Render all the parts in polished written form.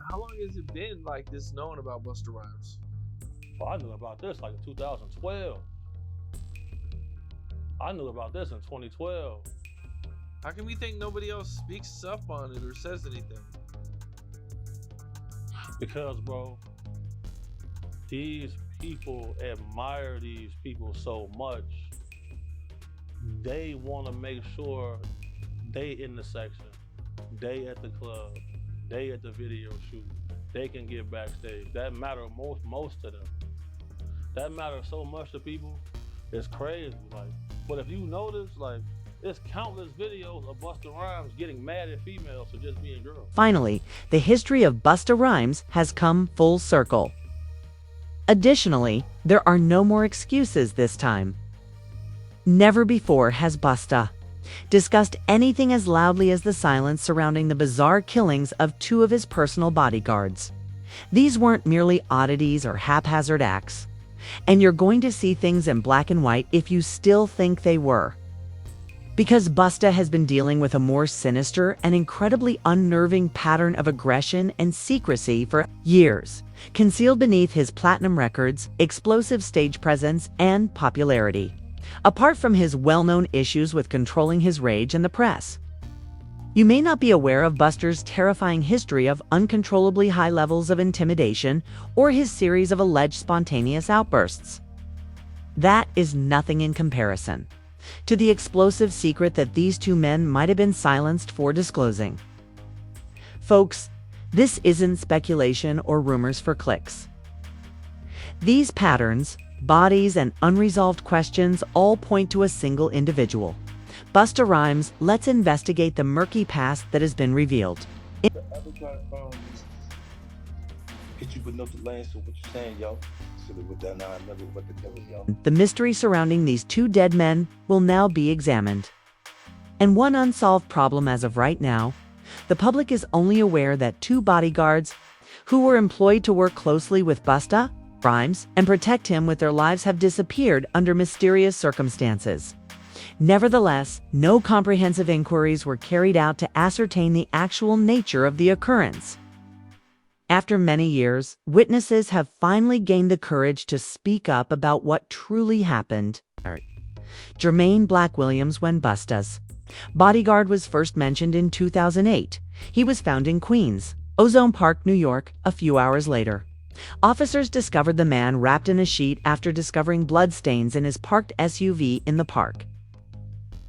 How long has it been like this known about Busta Rhymes? Well, I knew about this like in 2012. I knew about this in 2012 How can we think nobody else speaks up on it or says anything? because, bro, these people admire these people so much. They want to make sure they in the section, they at the club, they at the video shoot, they can get backstage. That matter most to them. That matters so much to people. It's crazy. Like, but if you notice, like, there's countless videos of Busta Rhymes getting mad at females for just being girls. Finally, the history of Busta Rhymes has come full circle. Additionally, there are no more excuses this time. Never before has Busta discussed anything as loudly as the silence surrounding the bizarre killings of two of his personal bodyguards. These weren't merely oddities or haphazard acts, and you're going to see things in black and white if you still think they were. Because Busta has been dealing with a more sinister and incredibly unnerving pattern of aggression and secrecy for years, concealed beneath his platinum records, explosive stage presence, and popularity. Apart from his well-known issues with controlling his rage and the press, you may not be aware of Busta's terrifying history of uncontrollably high levels of intimidation or his series of alleged spontaneous outbursts. That is nothing in comparison to the explosive secret that these two men might have been silenced for disclosing. Folks, this isn't speculation or rumors for clicks. These patterns, bodies, and unresolved questions all point to a single individual. Busta Rhymes. Let's investigate the murky past that has been revealed. The other guy hit you with no delay, so what you saying, yo? So with that, now I never what the devil, yo. The mystery surrounding these two dead men will now be examined. And one unsolved problem as of right now, the public is only aware that two bodyguards who were employed to work closely with Busta Rhymes and protect him with their lives have disappeared under mysterious circumstances. Nevertheless, no comprehensive inquiries were carried out to ascertain the actual nature of the occurrence. After many years, witnesses have finally gained the courage to speak up about what truly happened. Jermaine Black Williams. When Busta's bodyguard was first mentioned in 2008, he was found in Queens, Ozone Park, New York, a few hours later. Officers discovered the man wrapped in a sheet after discovering bloodstains in his parked SUV in the park.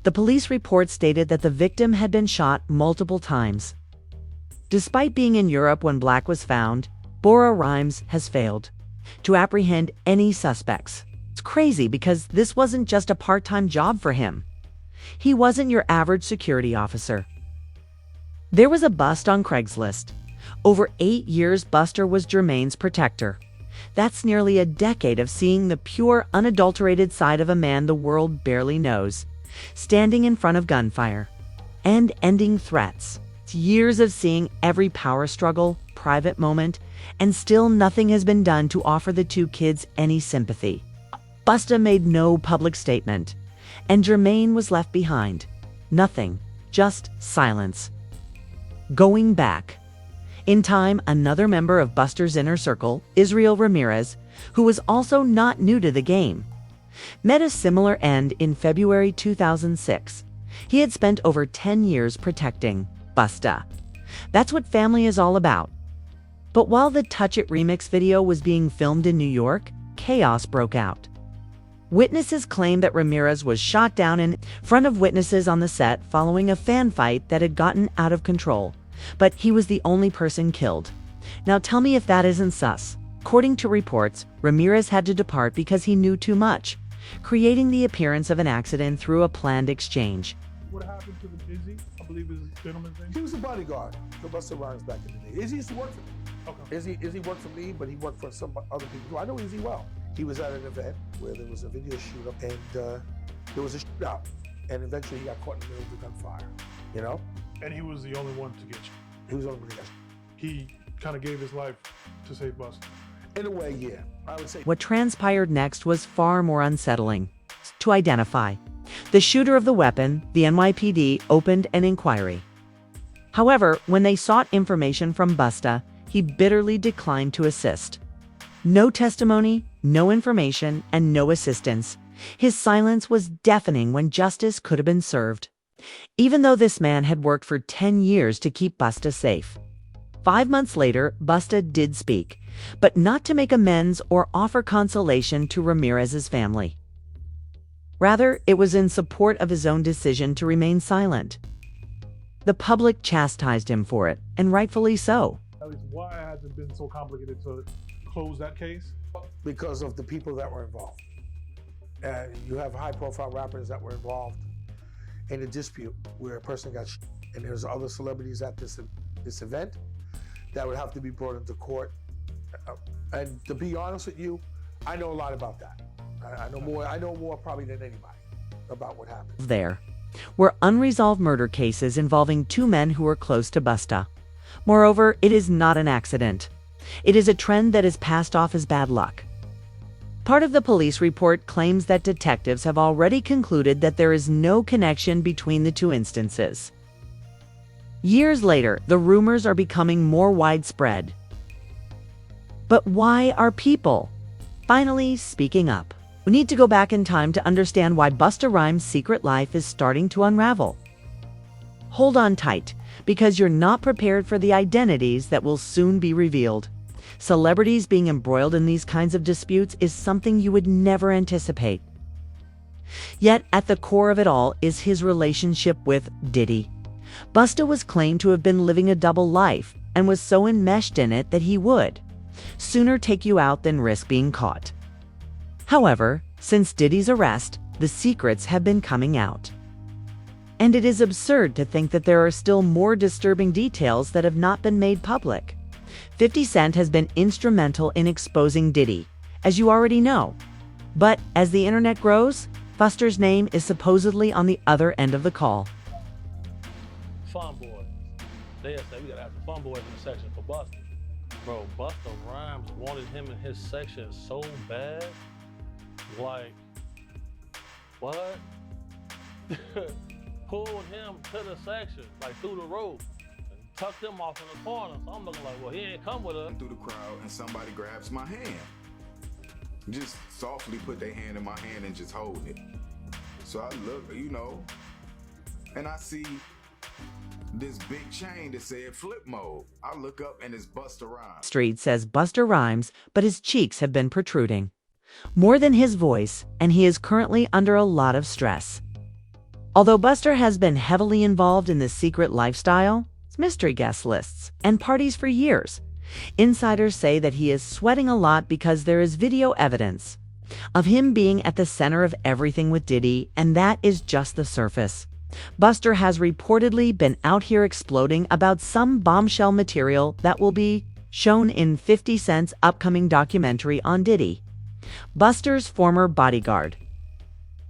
The police report stated that the victim had been shot multiple times. Despite being in Europe when Black was found, Busta Rhymes has failed to apprehend any suspects. It's crazy because this wasn't just a part-time job for him. He wasn't your average security officer. There was a bust on Craigslist. Over 8 years, Busta was Jermaine's protector. That's nearly a decade of seeing the pure, unadulterated side of a man the world barely knows, standing in front of gunfire and ending threats. It's years of seeing every power struggle, private moment, and still nothing has been done to offer the two kids any sympathy. Busta made no public statement, and Jermaine was left behind. Nothing, just silence. Going back in time, another member of Busta's inner circle, Israel Ramirez, who was also not new to the game, met a similar end in February 2006. He had spent over 10 years protecting Busta. That's what family is all about. But while the Touch It remix video was being filmed in New York, chaos broke out. Witnesses claimed that Ramirez was shot down in front of witnesses on the set following a fan fight that had gotten out of control. But he was the only person killed. Now tell me if that isn't sus. According to reports, Ramirez had to depart because he knew too much, creating the appearance of an accident through a planned exchange. What happened to the Dizzy? I believe is the gentleman's name. He was a bodyguard for Busta Rhymes back in the day. Izzy used to work for me. Okay. Izzy worked for me, but he worked for some other people. I know Izzy well. He was at an event where there was a video shoot up and there was a shootout. And eventually he got caught in the middle of the gunfire, you know? And he was the only one to get shot. He was the only one to get shot. He kind of gave his life to save Busta. In a way, yeah. I would say. What transpired next was far more unsettling to identify. The shooter of the weapon, the NYPD, opened an inquiry. However, when they sought information from Busta, he bitterly declined to assist. No testimony, no information, and no assistance. His silence was deafening when justice could have been served. Even though this man had worked for 10 years to keep Busta safe. 5 months later, Busta did speak, but not to make amends or offer consolation to Ramirez's family. Rather, it was in support of his own decision to remain silent. The public chastised him for it, and rightfully so. At least why has it been so complicated to close that case? Because of the people that were involved. You have high-profile rappers that were involved in a dispute where a person got shot, and there's other celebrities at this event that would have to be brought into court. And to be honest with you, I know a lot about that. I know more probably than anybody about what happened. There were unresolved murder cases involving 2 men who were close to Busta. Moreover, it is not an accident. It is a trend that is passed off as bad luck. Part of the police report claims that detectives have already concluded that there is no connection between the 2 instances. Years later, the rumors are becoming more widespread. But why are people finally speaking up? We need to go back in time to understand why Busta Rhymes' secret life is starting to unravel. Hold on tight, because you're not prepared for the identities that will soon be revealed. Celebrities being embroiled in these kinds of disputes is something you would never anticipate. Yet, at the core of it all is his relationship with Diddy. Busta was claimed to have been living a double life and was so enmeshed in it that he would sooner take you out than risk being caught. However, since Diddy's arrest, the secrets have been coming out. And it is absurd to think that there are still more disturbing details that have not been made public. 50 Cent has been instrumental in exposing Diddy, as you already know. But as the internet grows, Busta's name is supposedly on the other end of the call. Fun boys. They say we gotta have the fun boys in the section for Busta. Bro, Busta Rhymes wanted him in his section so bad. Like, what? Pulled him to the section, like through the rope, and tucked him off in the corner. So I'm looking like, well, he ain't come with us. Through the crowd, and somebody grabs my hand. Just softly put their hand in my hand and just hold it. So I look, and I see this big chain that said flip mode. I look up and it's Busta Rhymes. Street says Busta Rhymes, but his cheeks have been protruding. More than his voice, and he is currently under a lot of stress. Although Busta has been heavily involved in this secret lifestyle, mystery guest lists, and parties for years, insiders say that he is sweating a lot because there is video evidence of him being at the center of everything with Diddy, and that is just the surface. Busta has reportedly been out here exploding about some bombshell material that will be shown in 50 Cent's upcoming documentary on Diddy. Busta's former bodyguard,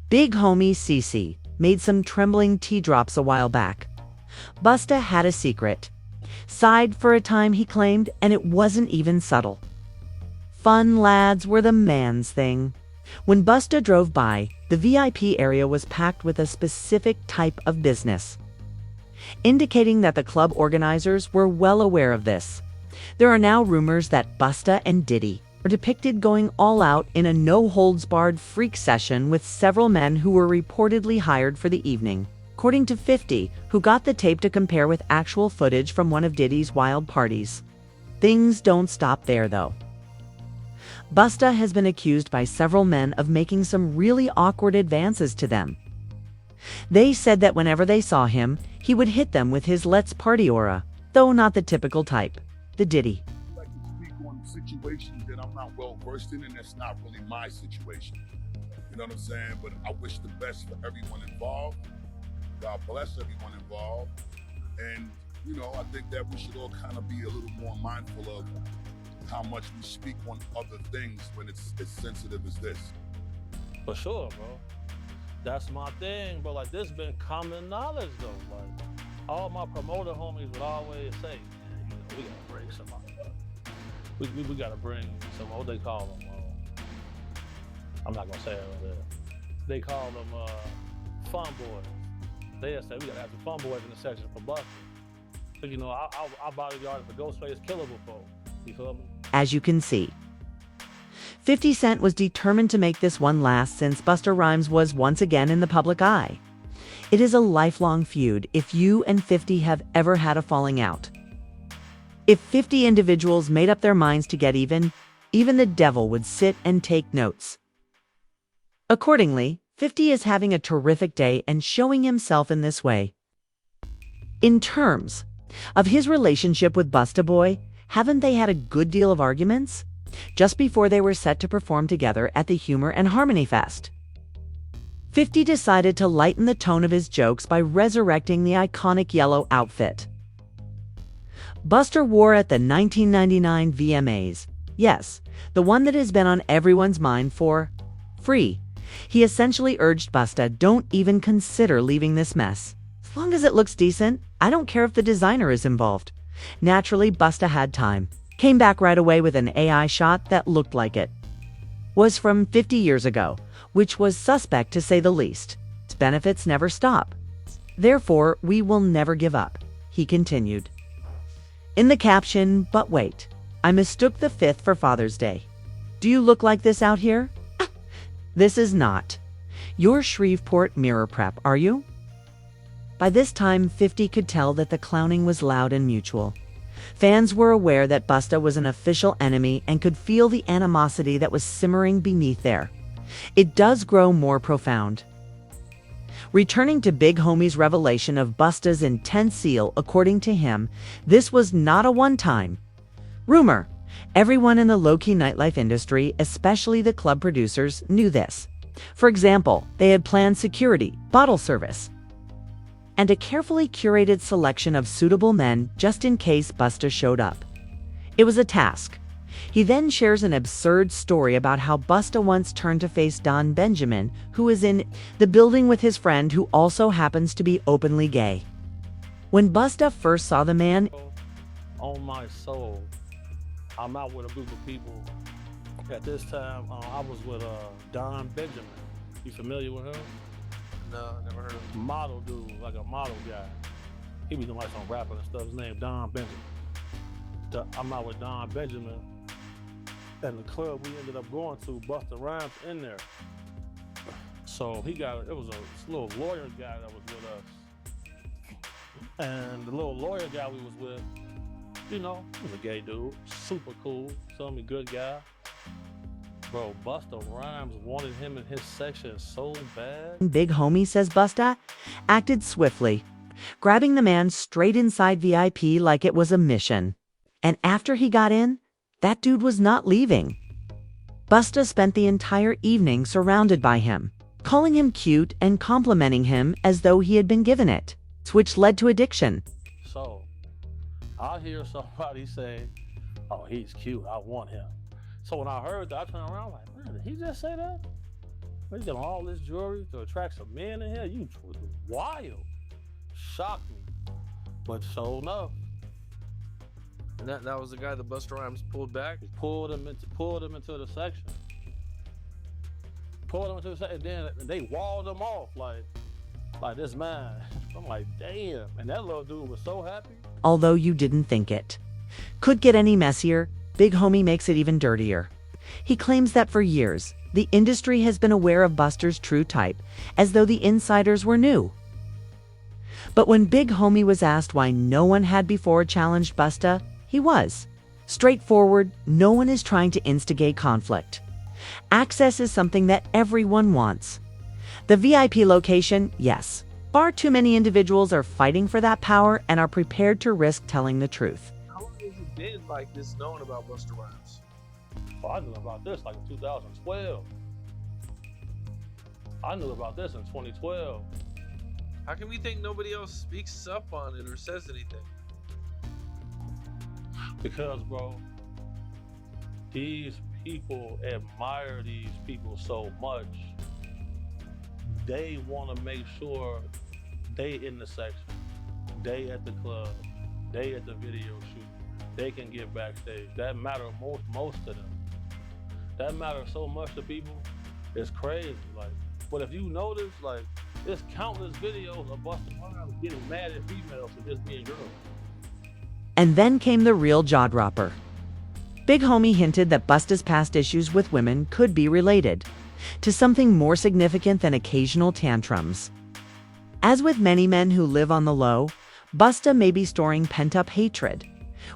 Big Homie CeCe, made some trembling teardrops a while back. Busta had a secret. Sighed for a time, he claimed, and it wasn't even subtle. Fun lads were the man's thing. When Busta drove by, the VIP area was packed with a specific type of business, indicating that the club organizers were well aware of this. There are now rumors that Busta and Diddy are depicted going all out in a no-holds-barred freak session with several men who were reportedly hired for the evening. According to 50, who got the tape to compare with actual footage from one of Diddy's wild parties. Things don't stop there, though. Busta has been accused by several men of making some really awkward advances to them. They said that whenever they saw him, he would hit them with his let's party aura, though not the typical type, the Diddy. I like to speak on situations that I'm not well versed in, and that's not really my situation. You know what I'm saying? But I wish the best for everyone involved. God bless everyone involved. And, I think that we should all kind of be a little more mindful of how much we speak on other things when it's as sensitive as this. For sure, bro. That's my thing, bro. Like, this been common knowledge, though. Like, all my promoter homies would always say, man, we gotta bring some we gotta bring some, what they call them? I'm not gonna say it right there. They call them fun boys. They say we gotta have some fun boys in the section for Busta. You know, I bodyguarded for Ghostface Killer before. You feel me? As you can see, 50 Cent was determined to make this one last since Busta Rhymes was once again in the public eye. It is a lifelong feud if you and 50 have ever had a falling out. If 50 individuals made up their minds to get even the devil would sit and take notes. Accordingly, 50 is having a terrific day and showing himself in this way. In terms of his relationship with Busta Boy, haven't they had a good deal of arguments? Just before they were set to perform together at the Humor and Harmony Fest, 50 decided to lighten the tone of his jokes by resurrecting the iconic yellow outfit Busta wore at the 1999 VMAs. Yes, the one that has been on everyone's mind for free. He essentially urged Busta, don't even consider leaving this mess. As long as it looks decent, I don't care if the designer is involved. Naturally, Busta had time. Came back right away with an AI shot that looked like it was from 50 years ago, which was suspect to say the least. Its benefits never stop. Therefore, we will never give up, he continued. In the caption, but wait, I mistook the 5th for Father's Day. Do you look like this out here? This is not your Shreveport mirror prep, are you? By this time, 50 could tell that the clowning was loud and mutual. Fans were aware that Busta was an official enemy and could feel the animosity that was simmering beneath there. It does grow more profound. Returning to Big Homie's revelation of Busta's intense zeal, according to him, this was not a one-time rumor. Everyone in the low-key nightlife industry, especially the club producers, knew this. For example, they had planned security, bottle service, and a carefully curated selection of suitable men just in case Busta showed up. It was a task. He then shares an absurd story about how Busta once turned to face Don Benjamin, who is in the building with his friend who also happens to be openly gay. When Busta first saw the man, On my soul, I'm out with a group of people. At this time, I was with Don Benjamin. You familiar with him? No, I never heard of him. Model dude, like a model guy. He be doing like some rapping and stuff. His name Don Benjamin. I'm out with Don Benjamin. And the club we ended up going to, Busta Rhymes in there. So it was a little lawyer guy that was with us. And the little lawyer guy we was with, you know, he was a gay dude, super cool, told me good guy. Bro, Busta Rhymes wanted him in his section so bad. Big Homie says Busta acted swiftly, grabbing the man straight inside VIP like it was a mission. And after he got in, that dude was not leaving. Busta spent the entire evening surrounded by him, calling him cute and complimenting him as though he had been given it, which led to addiction. So, I hear somebody say, oh, he's cute, I want him. So when I heard that, I turned around like, man, did he just say that? He's getting all this jewelry to attract some men in here? You wild. Shocked me. But sure enough. And that was the guy that Busta Rhymes pulled back? Pulled him into the section. Pulled him into the section, and then they walled him off like this man. I'm like, damn. And that little dude was so happy. Although you didn't think it could get any messier, Big Homie makes it even dirtier. He claims that for years, the industry has been aware of Busta's true type, as though the insiders were new. But when Big Homie was asked why no one had before challenged Busta, he was straightforward. No one is trying to instigate conflict. Access is something that everyone wants. The VIP location, yes. Far too many individuals are fighting for that power and are prepared to risk telling the truth. How long has it been like this known about Busta Rhymes? Well, I knew about this like in 2012. I knew about this in 2012. How can we think nobody else speaks up on it or says anything? Because, bro, these people admire these people so much. They want to make sure they in the section, they at the club, they at the video shoot, they can get backstage. That matters most to them. That matters so much to people. It's crazy. Like, but if you notice, like, there's countless videos of Busta Rhymes getting mad at females for just being girls. And then came the real jaw-dropper. Big Homie hinted that Busta's past issues with women could be related to something more significant than occasional tantrums. As with many men who live on the low, Busta may be storing pent-up hatred,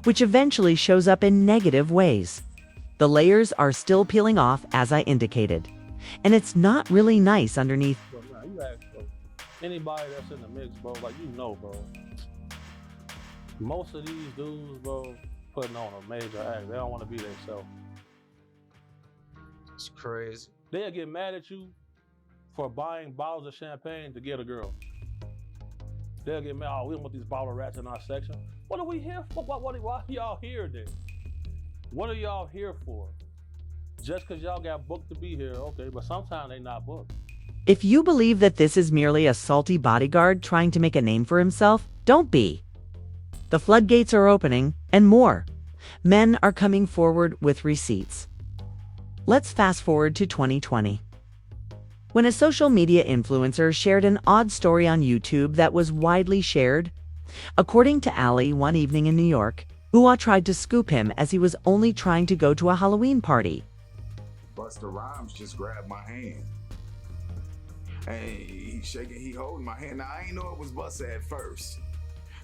which eventually shows up in negative ways. The layers are still peeling off, as I indicated, and it's not really nice underneath. Bro, nah, you ask, bro, anybody that's in the mix, bro, like, you know, bro, most of these dudes, bro, putting on a major act. They don't want to be themselves. It's crazy. They'll get mad at you for buying bottles of champagne to get a girl. They'll get mad, oh, we don't want these bottle rats in our section. What are we here for? Why are y'all here then? What are y'all here for? Just because y'all got booked to be here, okay, but sometimes they not booked. If you believe that this is merely a salty bodyguard trying to make a name for himself, don't be. The floodgates are opening, and more. Men are coming forward with receipts. Let's fast forward to 2020. When a social media influencer shared an odd story on YouTube that was widely shared, according to Ali, one evening in New York, Bua tried to scoop him as he was only trying to go to a Halloween party. Busta Rhymes just grabbed my hand. And he shaking, he holding my hand. Now, I ain't know it was Busta at first.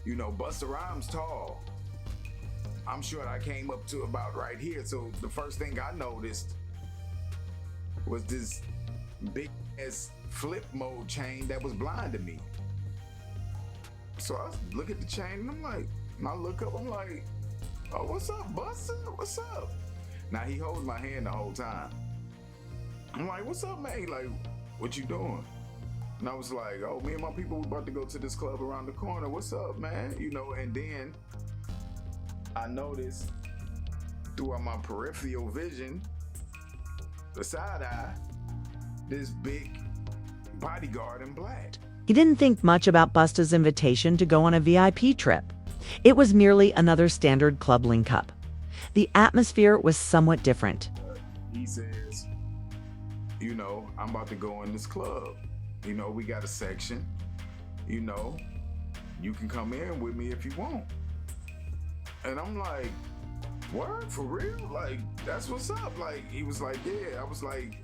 You know, Busta Rhymes tall. I'm sure I came up to about right here. So the first thing I noticed was this big ass flip mode chain that was blinding me. So I look at the chain and I'm like, and I look up, I'm like, oh, what's up, Busta? What's up? Now he holds my hand the whole time. I'm like, what's up, man? Like, what you doing? And I was like, oh, me and my people, we about to go to this club around the corner. What's up, man? You know, and then I noticed throughout my peripheral vision, the side eye, this big bodyguard in black. He didn't think much about Busta's invitation to go on a VIP trip. It was merely another standard club link-up. The atmosphere was somewhat different. He says, you know, I'm about to go in this club. You know, we got a section. You know, you can come in with me if you want. And I'm like, word, for real? Like, that's what's up. Like, he was like, yeah. I was like,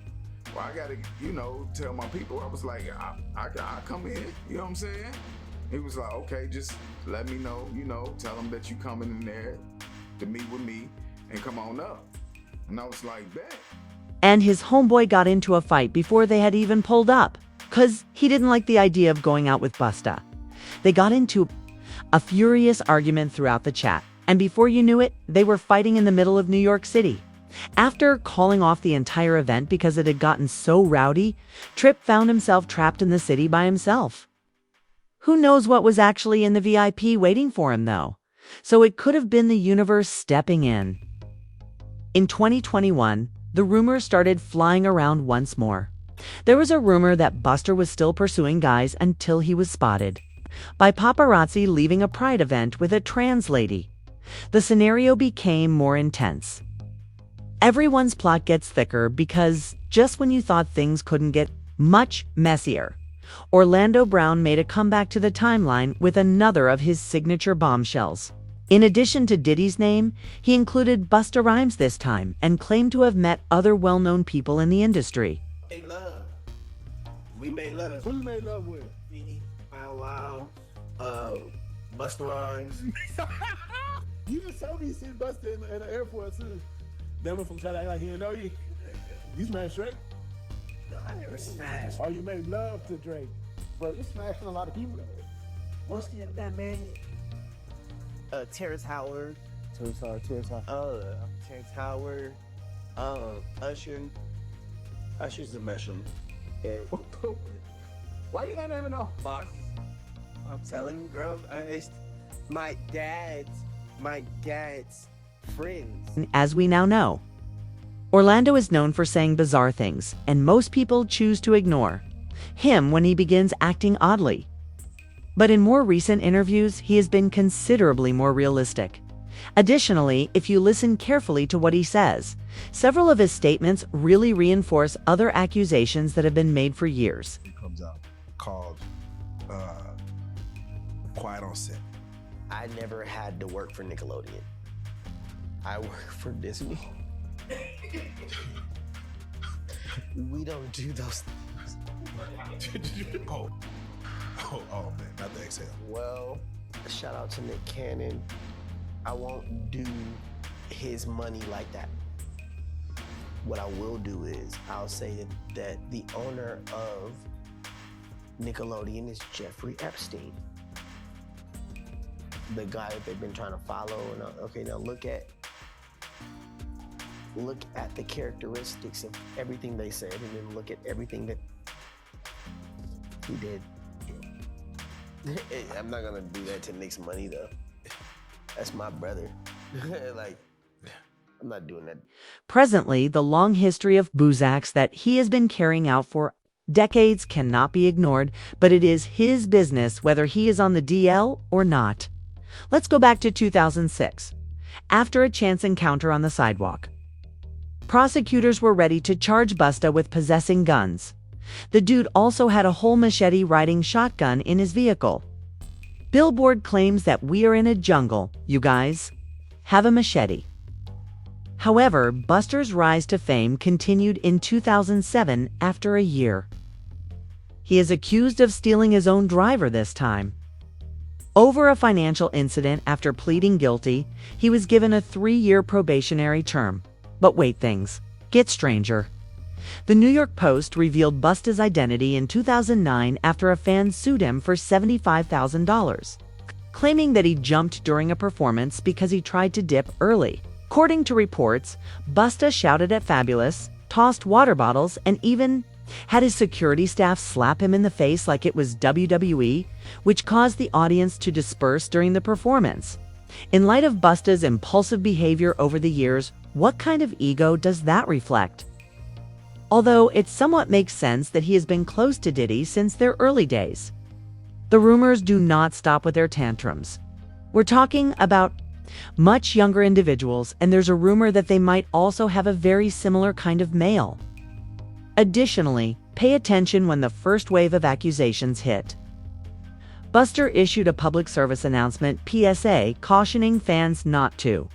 well, I gotta, you know, tell my people. I was like, I come in. You know what I'm saying? He was like, okay, just let me know, you know, tell them that you coming in there to meet with me and come on up. And I was like, bet. And his homeboy got into a fight before they had even pulled up, 'cause he didn't like the idea of going out with Busta. They got into a furious argument throughout the chat, and before you knew it, they were fighting in the middle of New York City. After calling off the entire event because it had gotten so rowdy, Tripp found himself trapped in the city by himself. Who knows what was actually in the VIP waiting for him, though? So it could have been the universe stepping in. In 2021, the rumors started flying around once more. There was a rumor that Busta was still pursuing guys until he was spotted by paparazzi leaving a Pride event with a trans lady. The scenario became more intense. Everyone's plot gets thicker because just when you thought things couldn't get much messier, Orlando Brown made a comeback to the timeline with another of his signature bombshells. In addition to Diddy's name, he included Busta Rhymes this time and claimed to have met other well-known people in the industry. Made love. We made love. Who you made love with? Diddy, Bow Wow, Busta Rhymes. You just told me you seen Busta in the airport too. That one from trying to act like he didn't know you. You smashed Drake? No, I never smashed. Oh, you made love to Drake. Bro, you smashing a lot of people. What's that man? Terrence Howard. Terrence Howard. Terrence Howard. Usher. Usher's the mushroom. Yeah. Why you not even know? Fox. I'm telling you, bro. It's my dad's friends. As we now know, Orlando is known for saying bizarre things, and most people choose to ignore him when he begins acting oddly. But in more recent interviews, he has been considerably more realistic. Additionally, if you listen carefully to what he says, several of his statements really reinforce other accusations that have been made for years. It comes out called Quiet on Set. I never had to work for Nickelodeon. I work for Disney. We don't do those things. Oh man, not the exhale. Well, shout out to Nick Cannon. I won't do his money like that. What I will do is I'll say that the owner of Nickelodeon is Jeffrey Epstein, the guy that they've been trying to follow. And okay, now look at the characteristics of everything they said, and then look at everything that he did. I'm not gonna do that to Nick's money though. That's my brother. Like, I'm not doing that. Presently, the long history of boozaks that he has been carrying out for decades cannot be ignored, but it is his business whether he is on the DL or not. Let's go back to 2006. After a chance encounter on the sidewalk, prosecutors were ready to charge Busta with possessing guns. The dude also had a whole machete-riding shotgun in his vehicle. Billboard claims that we are in a jungle, you guys. Have a machete. However, Busta's rise to fame continued in 2007 after a year. He is accused of stealing his own driver this time. Over a financial incident after pleading guilty, he was given a 3-year probationary term. But wait, things get stranger. The New York Post revealed Busta's identity in 2009 after a fan sued him for $75,000, claiming that he jumped during a performance because he tried to dip early. According to reports, Busta shouted at Fabulous, tossed water bottles, and even had his security staff slap him in the face like it was WWE, which caused the audience to disperse during the performance. In light of Busta's impulsive behavior over the years, what kind of ego does that reflect? Although it somewhat makes sense that he has been close to Diddy since their early days. The rumors do not stop with their tantrums. We're talking about much younger individuals, and there's a rumor that they might also have a very similar kind of male. Additionally, pay attention when the first wave of accusations hit. Busta issued a public service announcement, PSA, cautioning fans not to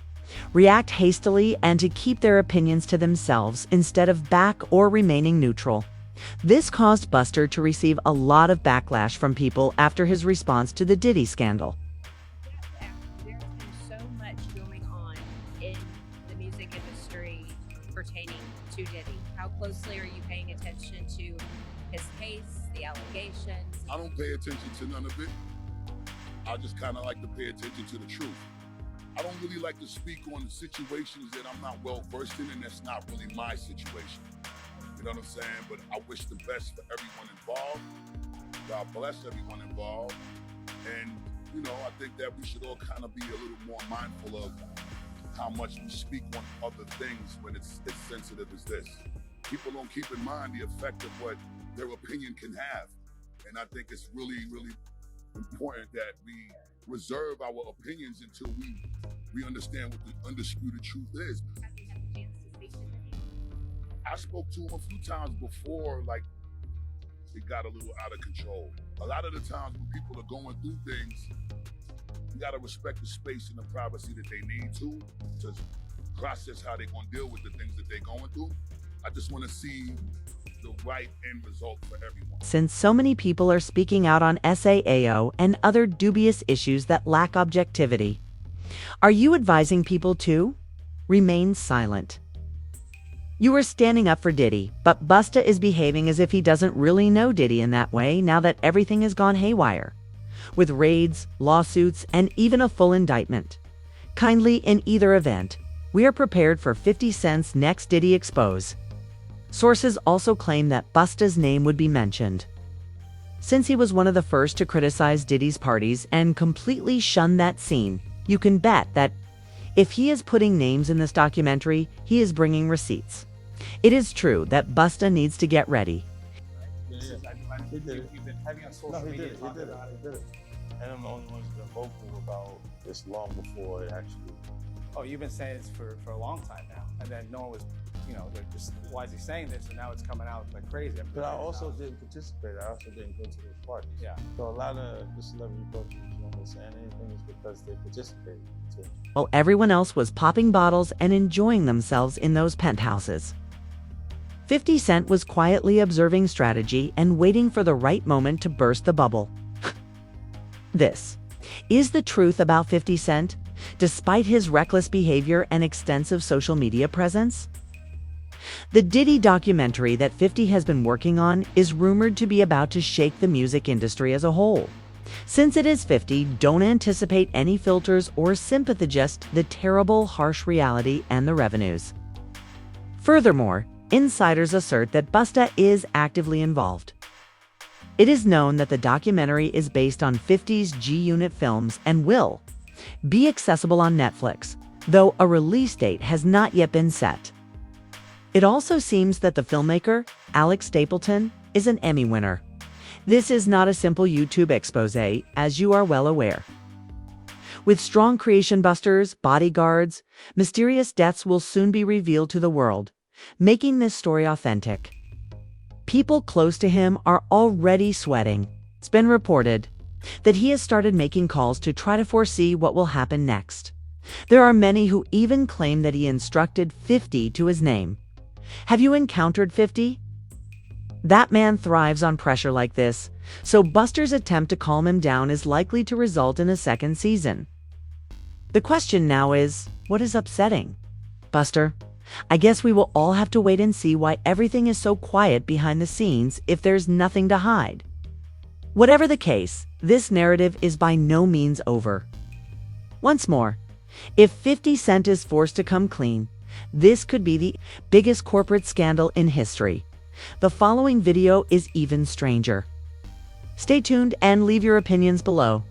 react hastily and to keep their opinions to themselves instead of back or remaining neutral. This caused Busta to receive a lot of backlash from people after his response to the Diddy scandal. There's been so much going on in the music industry pertaining to Diddy. How closely are you paying attention to his case, the allegations? I don't pay attention to none of it. I just kind of like to pay attention to the truth. I don't really like to speak on situations that I'm not well versed in, and that's not really my situation. You know what I'm saying? But I wish the best for everyone involved. God bless everyone involved. And, you know, I think that we should all kind of be a little more mindful of how much we speak on other things when it's as sensitive as this. People don't keep in mind the effect of what their opinion can have. And I think it's really, really important that we reserve our opinions until we understand what the undisputed truth is. I spoke to him a few times before, like, it got a little out of control. A lot of the times when people are going through things, you gotta respect the space and the privacy that they need to process how they're gonna deal with the things that they're going through. I just wanna see the right end result for everyone. Since so many people are speaking out on SAAO and other dubious issues that lack objectivity, are you advising people to remain silent? You are standing up for Diddy, but Busta is behaving as if he doesn't really know Diddy in that way now that everything has gone haywire, with raids, lawsuits, and even a full indictment. Kindly, in either event, we are prepared for 50 Cent's next Diddy expose. Sources also claim that Busta's name would be mentioned. Since he was one of the first to criticize Diddy's parties and completely shun that scene, you can bet that if he is putting names in this documentary, he is bringing receipts. It is true that Busta needs to get ready. He did it. He did it. And I'm the only one's been vocal about this long before it actually. Oh, you've been saying this for a long time now, and then no one was you know, they're just, why is he saying this? And now it's coming out like crazy. But I also didn't participate. I also didn't go to those parties. Yeah. So a lot of the celebrity culture, you know, saying anything is because they participated. So, while everyone else was popping bottles and enjoying themselves in those penthouses. 50 Cent was quietly observing strategy and waiting for the right moment to burst the bubble. This is the truth about 50 Cent, despite his reckless behavior and extensive social media presence. The Diddy documentary that 50 has been working on is rumored to be about to shake the music industry as a whole. Since it is 50, don't anticipate any filters or sympathy, just the terrible, harsh reality and the revenues. Furthermore, insiders assert that Busta is actively involved. It is known that the documentary is based on 50's G-Unit films and will be accessible on Netflix, though a release date has not yet been set. It also seems that the filmmaker, Alex Stapleton, is an Emmy winner. This is not a simple YouTube expose, as you are well aware. With strong creation busters, bodyguards, mysterious deaths will soon be revealed to the world, making this story authentic. People close to him are already sweating. It's been reported that he has started making calls to try to foresee what will happen next. There are many who even claim that he instructed 50 to his name. Have you encountered 50? That man thrives on pressure like this, so Busta's attempt to calm him down is likely to result in a second season. The question now is, what is upsetting? Busta, I guess we will all have to wait and see why everything is so quiet behind the scenes if there's nothing to hide. Whatever the case, this narrative is by no means over. Once more, if 50 Cent is forced to come clean, this could be the biggest corporate scandal in history. The following video is even stranger. Stay tuned and leave your opinions below.